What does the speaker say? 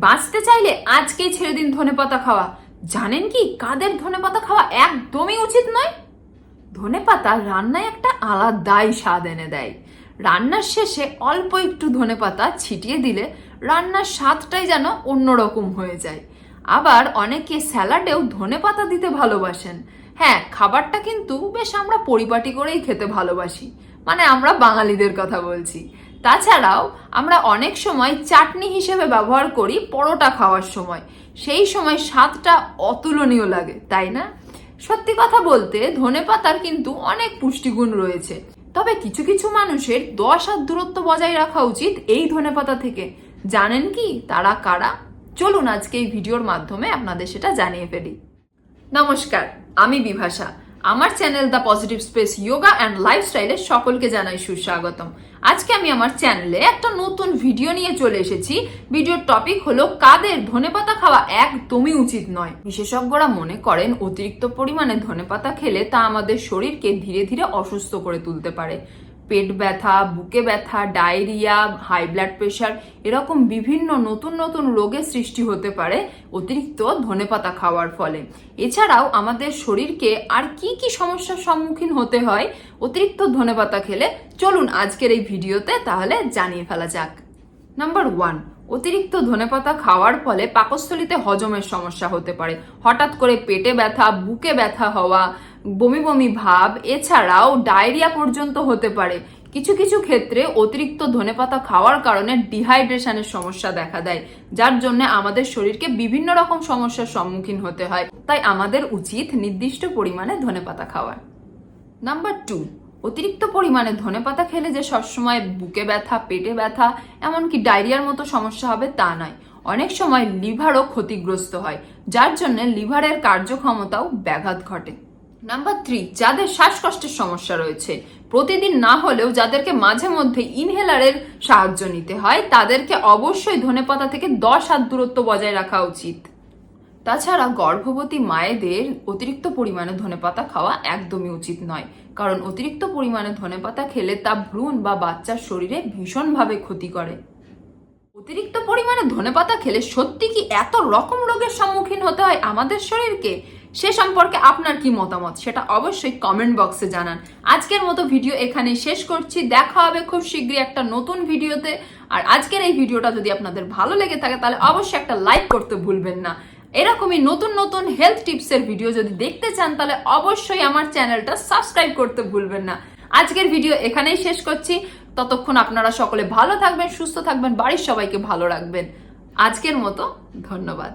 বাঁচতে চাইলে আজকেই ছেড়ে দিন ধনেপাতা খাওয়া। জানেন কি কাদের ধনেপাতা খাওয়া একদমই উচিত নয়? ধনেপাতা রান্নায় একটা আলাদাই স্বাদ এনে দেয়। রান্নার শেষে অল্প একটু ধনেপাতা ছিটিয়ে দিলে রান্নার স্বাদটাই যেন অন্যরকম হয়ে যায়। আবার অনেকে স্যালাডেও ধনেপাতা দিতে ভালোবাসেন। হ্যাঁ, খাবারটা কিন্তু বেশ আমরা পরিপাটি করেই খেতে ভালোবাসি, মানে আমরা বাঙালিদের কথা বলছি। তাছাড়াও আমরা অনেক সময় চাটনি হিসেবে ব্যবহার করি পরোটা খাওয়ার সময়। সেই সময় স্বাদটা অতুলনীয় লাগে, তাই না? সত্যি কথা বলতে ধনেপাতার কিন্তু অনেক পুষ্টিগুণ রয়েছে, তবে কিছু কিছু মানুষের 10 হাত দূরত্ব বজায় রাখা উচিত এই ধনেপাতা থেকে। জানেন কি তারা কারা? চলুন আজকে এই ভিডিওর মাধ্যমে আপনাদের সেটা জানিয়ে ফেলি। নমস্কার, আমি বিভাষা। আমার channel the positive space yoga and লাইফস্টাইলে সকলকে জানাই সুস্বাগতম। আজকে আমি আমার চ্যানেলে একটা নতুন ভিডিও নিয়ে চলে এসেছি। ভিডিওর টপিক হলো কাদের ধনেপাতা খাওয়া একদমই উচিত নয়। বিশেষজ্ঞরা মনে করেন অতিরিক্ত পরিমাণে ধনেপাতা খেলে তা আমাদের শরীরকে ধীরে ধীরে অসুস্থ করে তুলতে পারে। পেট ব্যথা, বুকে ব্যথা, ডায়রিয়া, হাই ব্লাড প্রেশার এরকম বিভিন্ন নতুন নতুন রোগের সৃষ্টি হতে পারে অতিরিক্ত ধনেপাতা খাওয়ার ফলে। এছাড়াও আমাদের শরীরকে আর কি কি সমস্যার সম্মুখীন হতে হয় অতিরিক্ত ধনেপাতা খেলে, চলুন আজকের এই ভিডিওতে তাহলে জানিয়ে ফেলা যাক। নাম্বার 1, অতিরিক্ত ধনেপাতা খাওয়ার ফলে পাকস্থলীতে হজমের সমস্যা হতে পারে। হঠাৎ করে পেটে ব্যথা, বুকে ব্যথা হওয়া, বমি বমি ভাব, এছাড়াও ডায়রিয়া পর্যন্ত হতে পারে। কিছু কিছু ক্ষেত্রে অতিরিক্ত ধনেপাতা খাওয়ার কারণে ডিহাইড্রেশনের সমস্যা দেখা দেয়, যার জন্য আমাদের শরীরকে বিভিন্ন রকম সমস্যার সম্মুখীন হতে হয়। তাই আমাদের উচিত নির্দিষ্ট পরিমাণে ধনেপাতা খাওয়া। নাম্বার 2, অতিরিক্ত পরিমাণে ধনেপাতা খেলে যে সবসময় বুকে ব্যথা, পেটে ব্যথা, এমনকি ডায়রিয়ার মতো সমস্যা হবে তা নয়। অনেক সময় লিভারও ক্ষতিগ্রস্ত হয়, যার জন্য লিভারের কার্যক্ষমতাও ব্যাঘাত ঘটে। নাম্বার 3, যাদের শ্বাসকষ্টের সমস্যা রয়েছে, প্রতিদিন না হলেও যাদেরকে মাঝে মধ্যে ইনহেলারের সাহায্য নিতে হয়, তাদেরকে অবশ্যই ধনেপাতা থেকে 10 হাত দূরত্ব বজায় রাখা উচিত। তাছাড়া গর্ভবতী মায়েদের অতিরিক্ত পরিমাণে ধনেপাতা খাওয়া একদমই উচিত নয়, কারণ অতিরিক্ত পরিমাণে ধনেপাতা খেলে তা ভ্রূণ বা বাচ্চার শরীরে ভীষণভাবে ক্ষতি করে। অতিরিক্ত পরিমাণে ধনেপাতা খেলে সত্যি কি এত রকম রোগের সম্মুখীন হতে হয় আমাদের শরীরকে? সে সম্পর্কে আপনার কি মতামত সেটা অবশ্যই কমেন্ট বক্সে জানান। আজকের মতো ভিডিও এখানেই শেষ করছি। দেখা হবে খুব শীঘ্রই একটা নতুন ভিডিওতে। আর আজকের এই ভিডিওটা যদি আপনাদের ভালো লেগে থাকে তাহলে অবশ্যই একটা লাইক করতে ভুলবেন না। এরকমই নতুন নতুন হেলথ টিপসের ভিডিও যদি দেখতে চান তাহলে অবশ্যই আমার চ্যানেলটা সাবস্ক্রাইব করতে ভুলবেন না। আজকের ভিডিও এখানেই শেষ করছি। ততক্ষণ আপনারা সকলে ভালো থাকবেন, সুস্থ থাকবেন, বাড়ির সবাইকে ভালো রাখবেন। আজকের মতো ধন্যবাদ।